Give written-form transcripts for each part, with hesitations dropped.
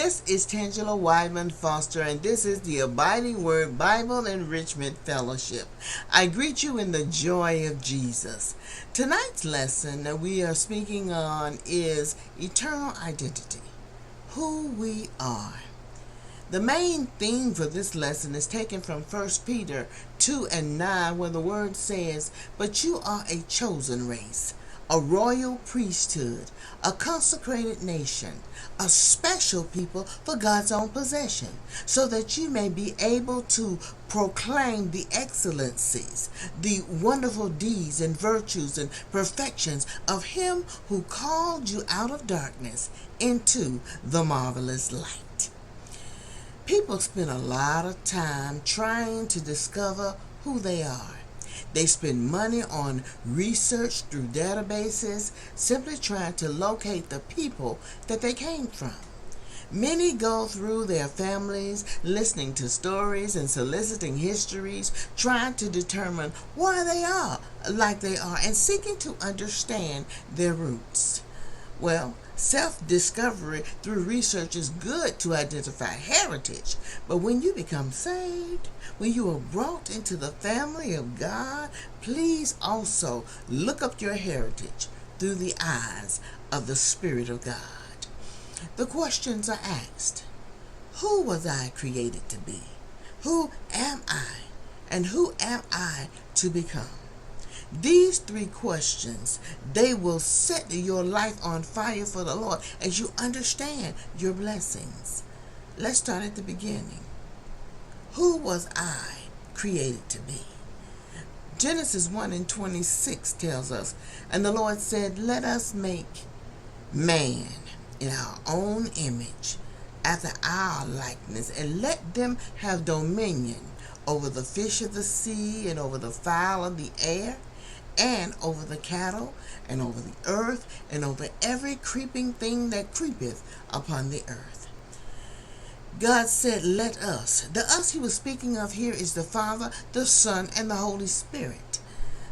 This is Tangela Wyman Foster, and this is the Abiding Word Bible Enrichment Fellowship. I greet you in the joy of Jesus. Tonight's lesson that we are speaking on is eternal identity, who we are. The main theme for this lesson is taken from 1 Peter 2:9, where the word says, "But you are a chosen race, a royal priesthood, a consecrated nation, a special people for God's own possession, so that you may be able to proclaim the excellencies, the wonderful deeds and virtues and perfections of Him who called you out of darkness into the marvelous light." People spend a lot of time trying to discover who they are. They spend money on research through databases, simply trying to locate the people that they came from. Many go through their families, listening to stories and soliciting histories, trying to determine why they are like they are and seeking to understand their roots. Well, self-discovery through research is good to identify heritage, but when you become saved, when you are brought into the family of God, please also look up your heritage through the eyes of the Spirit of God. The questions are asked: who was I created to be? Who am I? And who am I to become? These three questions, they will set your life on fire for the Lord as you understand your blessings. Let's start at the beginning. Who was I created to be? Genesis 1:26 tells us, "And the Lord said, let us make man in our own image, after our likeness, and let them have dominion over the fish of the sea, and over the fowl of the air, and over the cattle, and over the earth, and over every creeping thing that creepeth upon the earth." God said, let us. The us he was speaking of here is the Father, the Son, and the Holy Spirit.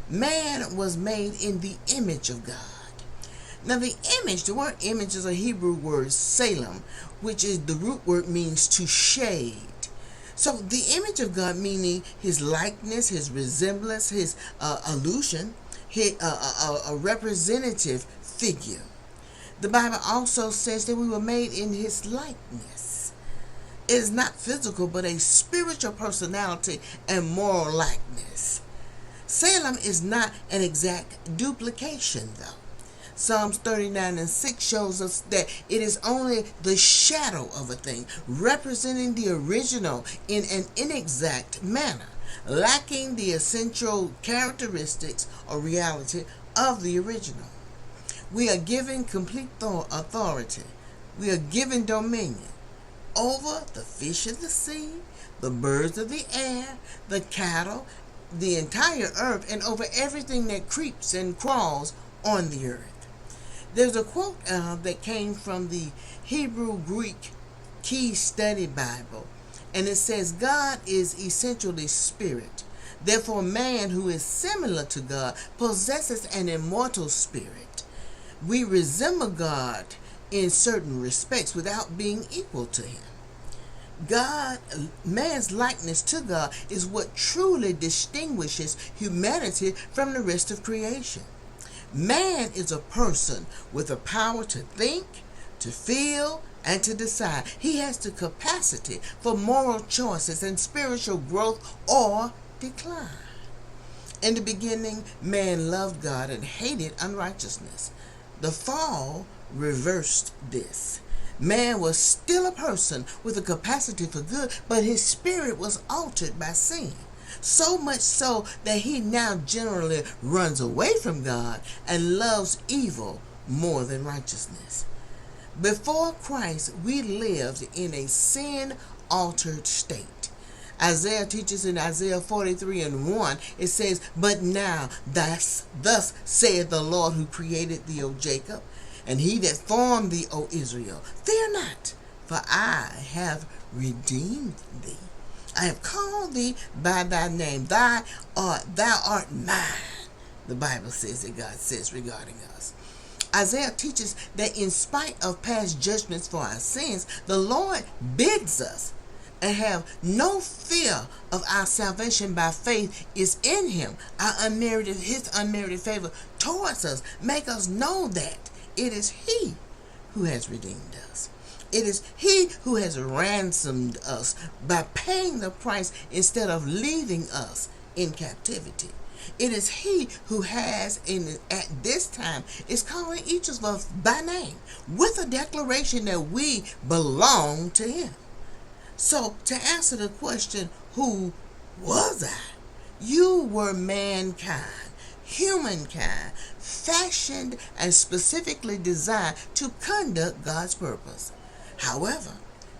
Man was made in the image of God. Now the word image is a Hebrew word, Salem, which is the root word means to shade. So the image of God, meaning his likeness, his resemblance, his illusion, a representative figure. The Bible also says that we were made in his likeness. It is not physical, but a spiritual personality and moral likeness. Salem is not an exact duplication, though. Psalms 39:6 shows us that it is only the shadow of a thing, representing the original in an inexact manner, lacking the essential characteristics or reality of the original. We are given complete authority. We are given dominion over the fish of the sea, the birds of the air, the cattle, the entire earth, and over everything that creeps and crawls on the earth. There's a quote that came from the Hebrew-Greek Key Study Bible, and it says, "God is essentially spirit. Therefore, man who is similar to God possesses an immortal spirit. We resemble God in certain respects without being equal to him." Man's likeness to God is what truly distinguishes humanity from the rest of creation. Man is a person with the power to think, to feel, and to decide. He has the capacity for moral choices and spiritual growth or decline. In the beginning, man loved God and hated unrighteousness. The fall reversed this. Man was still a person with a capacity for good, but his spirit was altered by sin. So much so that he now generally runs away from God and loves evil more than righteousness. Before Christ, we lived in a sin-altered state. Isaiah teaches in Isaiah 43:1, it says, "But now thus saith the Lord who created thee, O Jacob, and he that formed thee, O Israel, fear not, for I have redeemed thee. I have called thee by thy name. Thou art mine." The Bible says that God says regarding us. Isaiah teaches that in spite of past judgments for our sins, the Lord bids us and have no fear of our salvation by faith is in him. His unmerited favor towards us make us know that it is he who has redeemed us. It is he who has ransomed us by paying the price instead of leaving us in captivity. It is he who has, at this time, is calling each of us by name with a declaration that we belong to him. So, to answer the question, who was I? You were mankind, humankind, fashioned and specifically designed to conduct God's purpose. However,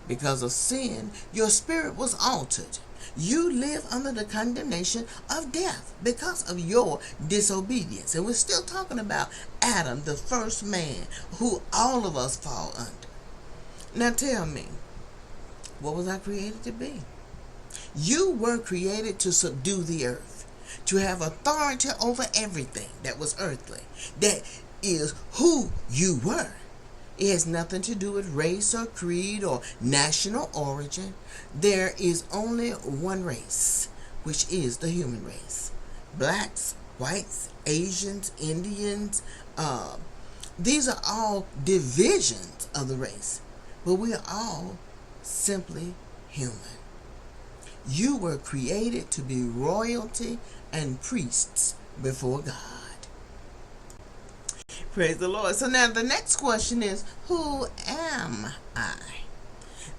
because of sin, your spirit was altered. You live under the condemnation of death because of your disobedience. And we're still talking about Adam, the first man, who all of us fall under. Now tell me, what was I created to be? You were created to subdue the earth, to have authority over everything that was earthly. That is who you were. It has nothing to do with race or creed or national origin. There is only one race, which is the human race. Blacks, whites, Asians, Indians, these are all divisions of the race. But we are all simply human. You were created to be royalty and priests before God. Praise the Lord. So now the next question is, who am I?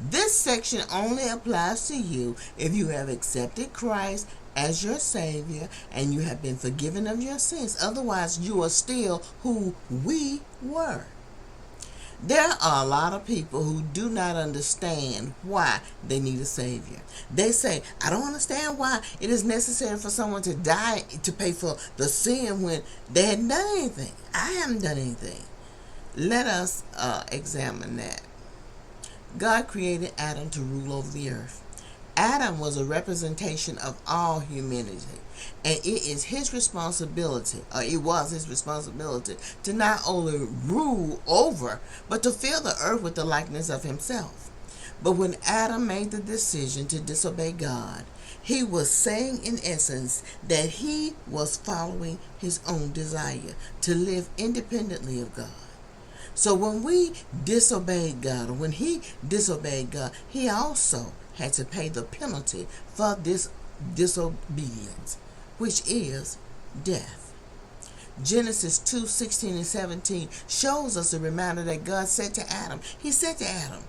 This section only applies to you if you have accepted Christ as your Savior and you have been forgiven of your sins. Otherwise, you are still who we were. There are a lot of people who do not understand why they need a Savior. They say, I don't understand why it is necessary for someone to die to pay for the sin when they hadn't done anything. I haven't done anything. Let us examine that. God created Adam to rule over the earth. Adam was a representation of all humanity, and it is his responsibility, or it was his responsibility, to not only rule over, but to fill the earth with the likeness of himself. But when Adam made the decision to disobey God, he was saying in essence that he was following his own desire to live independently of God. So when we disobeyed God, or when he disobeyed God, he also had to pay the penalty for this disobedience, which is death. Genesis 2:16 and 17 shows us a reminder that God said to Adam, he said to Adam,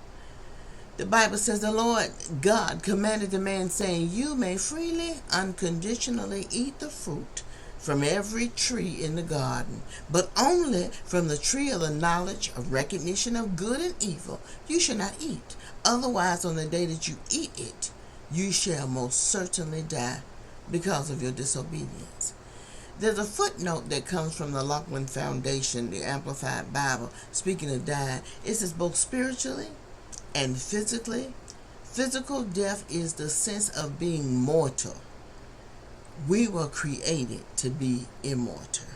the Bible says the Lord God commanded the man, saying, you may freely, unconditionally eat the fruit from every tree in the garden, but only from the tree of the knowledge of recognition of good and evil you shall not eat. Otherwise, on the day that you eat it, you shall most certainly die because of your disobedience. There's a footnote that comes from the Lockwood Foundation, the Amplified Bible, speaking of dying. It says both spiritually and physically. Physical death is the sense of being mortal. We were created to be immortal.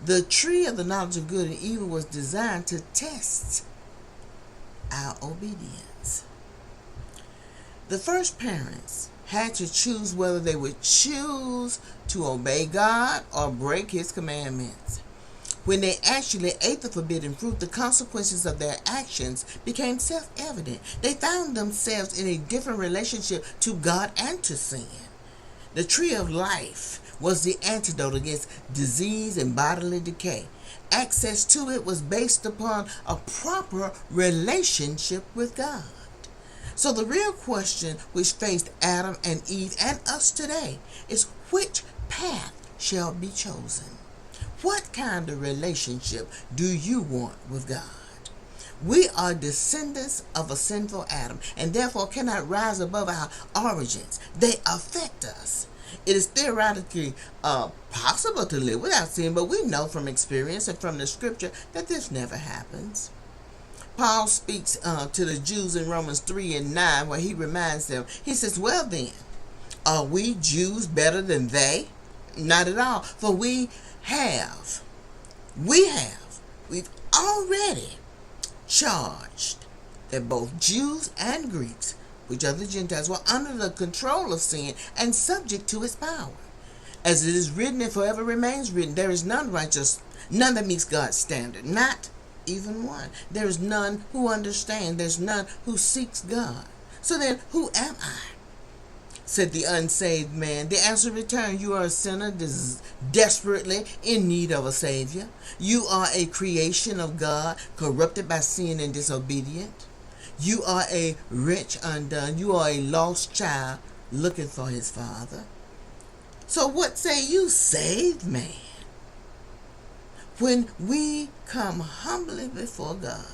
The tree of the knowledge of good and evil was designed to test our obedience. The first parents had to choose whether they would choose to obey God or break his commandments. When they actually ate the forbidden fruit, the consequences of their actions became self-evident. They found themselves in a different relationship to God and to sin. The tree of life was the antidote against disease and bodily decay. Access to it was based upon a proper relationship with God. So the real question which faced Adam and Eve and us today is, which path shall be chosen? What kind of relationship do you want with God? We are descendants of a sinful Adam and therefore cannot rise above our origins. They affect us. It is theoretically possible to live without sin, but we know from experience and from the scripture that this never happens. Paul speaks to the Jews in Romans 3 and 9, where he reminds them, he says, well then, are we Jews better than they? Not at all, for we have We've already charged that both Jews and Greeks, which are the Gentiles, were under the control of sin and subject to its power. As it is written and forever remains written, there is none righteous, none that meets God's standard, not even one. There is none who understands. There's none who seeks God. So then, who am I? Said the unsaved man. The answer returned, you are a sinner desperately in need of a Savior. You are a creation of God, corrupted by sin and disobedient. You are a wretch undone. You are a lost child looking for his Father. So what say you, saved man? When we come humbly before God,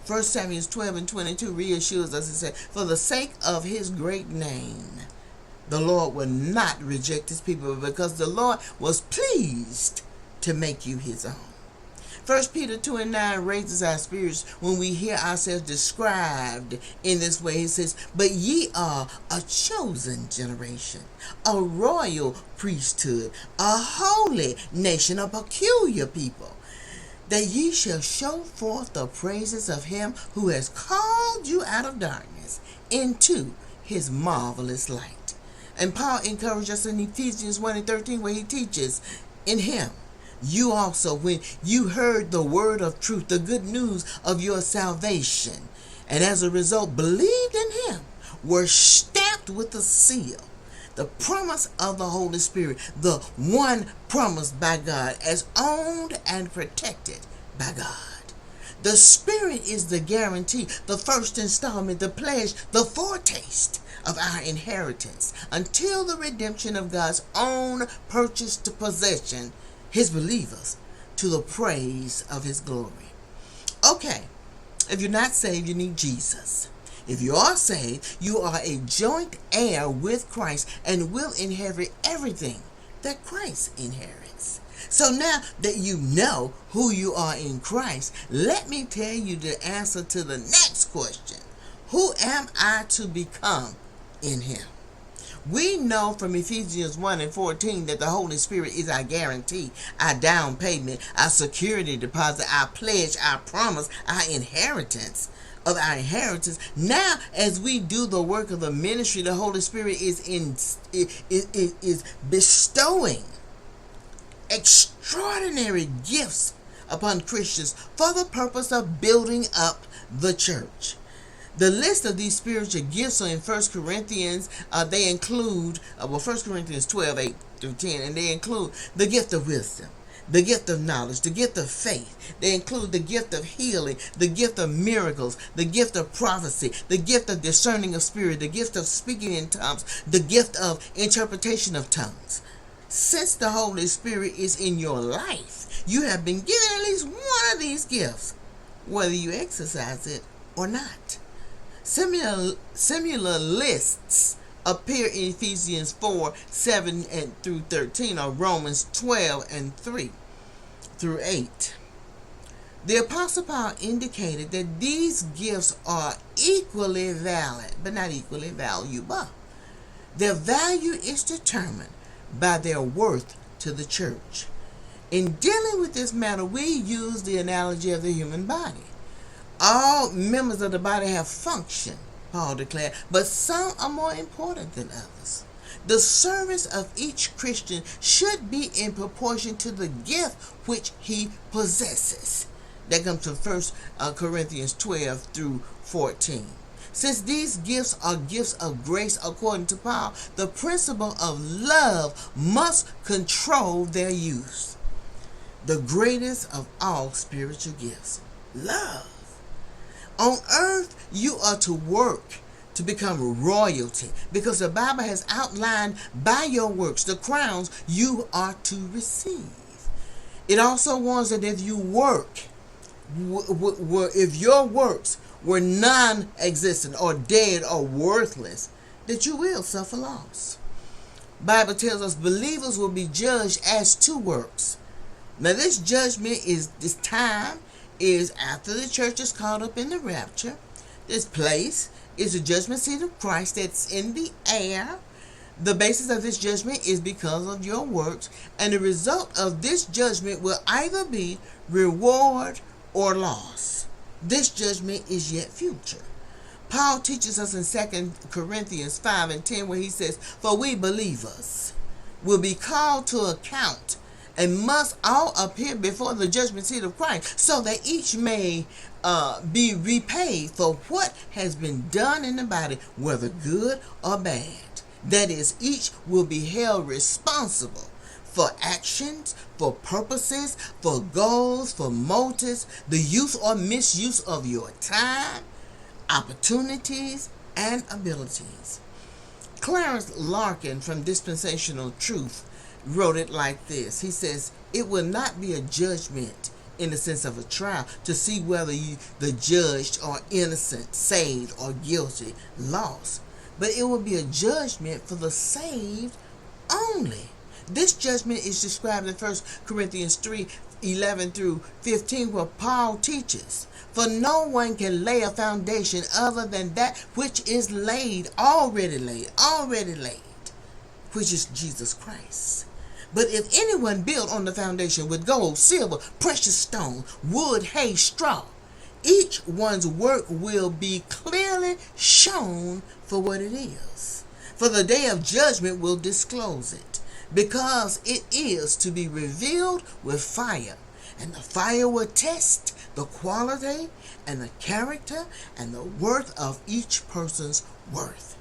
1 Samuel 12 and 22 reassures us and says, for the sake of his great name, the Lord will not reject his people, because the Lord was pleased to make you his own. 1 Peter 2 and 9 raises our spirits when we hear ourselves described in this way. It says, but ye are a chosen generation, a royal priesthood, a holy nation, a peculiar people, that ye shall show forth the praises of him who has called you out of darkness into his marvelous light. And Paul encouraged us in Ephesians 1 and 13, where he teaches, in him you also, when you heard the word of truth, the good news of your salvation, and as a result believed in him, were stamped with the seal, the promise of the Holy Spirit, the one promised by God, as owned and protected by God. The Spirit is the guarantee, the first installment, the pledge, the foretaste of our inheritance until the redemption of God's own purchased possession, his believers, to the praise of his glory. Okay, if you're not saved, you need Jesus. If you are saved, you are a joint heir with Christ and will inherit everything that Christ inherits. So now that you know who you are in Christ, let me tell you the answer to the next question. Who am I to become in him? We know from Ephesians 1 and 14 that the Holy Spirit is our guarantee, our down payment, our security deposit, our pledge, our promise, our inheritance of our inheritance. Now, as we do the work of the ministry, the Holy Spirit is bestowing extraordinary gifts upon Christians for the purpose of building up the church. The list of these spiritual gifts are in 1 Corinthians. They include, 1 Corinthians 12, 8 through 10, and they include the gift of wisdom, the gift of knowledge, the gift of faith. They include the gift of healing, the gift of miracles, the gift of prophecy, the gift of discerning of spirit, the gift of speaking in tongues, the gift of interpretation of tongues. Since the Holy Spirit is in your life, you have been given at least one of these gifts, whether you exercise it or not. Similar lists appear in Ephesians 4, 7 and through 13, or Romans 12 and 3 through 8. The Apostle Paul indicated that these gifts are equally valid, but not equally valuable. Their value is determined by their worth to the church. In dealing with this matter, we use the analogy of the human body. All members of the body have function, Paul declared, but some are more important than others. The service of each Christian should be in proportion to the gift which he possesses. That comes from 1 Corinthians 12 through 14. Since these gifts are gifts of grace according to Paul, the principle of love must control their use. The greatest of all spiritual gifts, love. On earth, you are to work to become royalty, because the Bible has outlined by your works the crowns you are to receive. It also warns that if you work, if your works were non-existent or dead or worthless, that you will suffer loss. Bible tells us believers will be judged as to works. Now this judgment this time is after the church is caught up in the rapture. This place is the judgment seat of Christ that's in the air. The basis of this judgment is because of your works, and the result of this judgment will either be reward or loss. This judgment is yet future. Paul teaches us in 2 Corinthians 5 and 10 where he says, "For we believers will be called to account and must all appear before the judgment seat of Christ, so that each may be repaid for what has been done in the body, whether good or bad." That is, each will be held responsible for actions, for purposes, for goals, for motives, the use or misuse of your time, opportunities, and abilities. Clarence Larkin from Dispensational Truth wrote it like this. He says, "It will not be a judgment in the sense of a trial to see whether the judged are innocent, saved, or guilty, lost. But it will be a judgment for the saved only." This judgment is described in 1 Corinthians 3:11 through 15, where Paul teaches, "For no one can lay a foundation other than that which is already laid, which is Jesus Christ. But if anyone build on the foundation with gold, silver, precious stone, wood, hay, straw, each one's work will be clearly shown for what it is. For the day of judgment will disclose it, because it is to be revealed with fire. And the fire will test the quality and the character and the worth of each person's worth.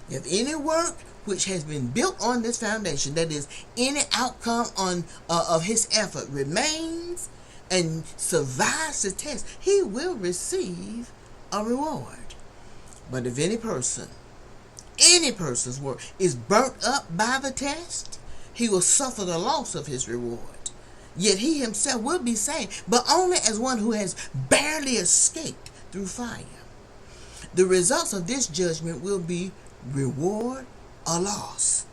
If any work which has been built on this foundation, that is, any outcome of his effort, remains and survives the test, he will receive a reward. But if any person's work is burnt up by the test, he will suffer the loss of his reward. Yet he himself will be saved, but only as one who has barely escaped through fire. The results of this judgment will be reward or loss.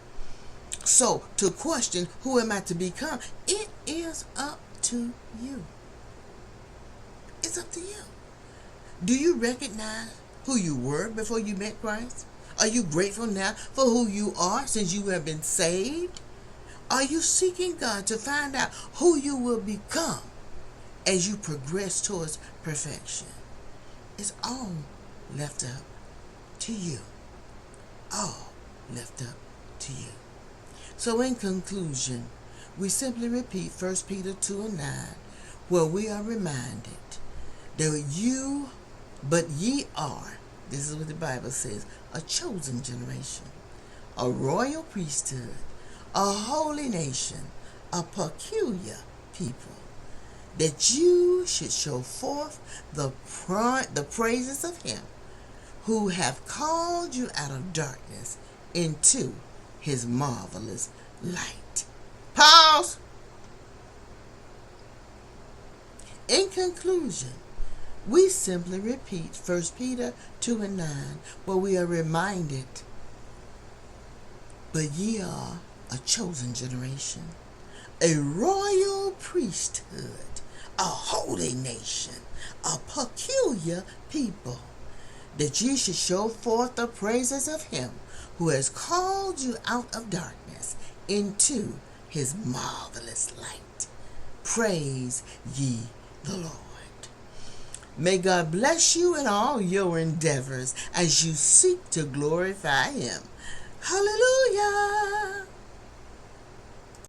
So, to question, who am I to become? It is up to you. It's up to you. Do you recognize who you were before you met Christ? Are you grateful now for who you are since you have been saved? Are you seeking God to find out who you will become as you progress towards perfection? It's all left up to you. All left up to you. So in conclusion, we simply repeat 1 Peter 2 and 9, where we are reminded that but ye are, this is what the Bible says, a chosen generation, a royal priesthood, a holy nation, a peculiar people, that you should show forth the praises of him who hath called you out of darkness into his marvelous light. Pause. In conclusion, we simply repeat 1 Peter 2 and 9, where we are reminded, but ye are a chosen generation, a royal priesthood, a holy nation, a peculiar people, that ye should show forth the praises of him who has called you out of darkness into his marvelous light. Praise ye the Lord. May God bless you in all your endeavors as you seek to glorify him. Hallelujah.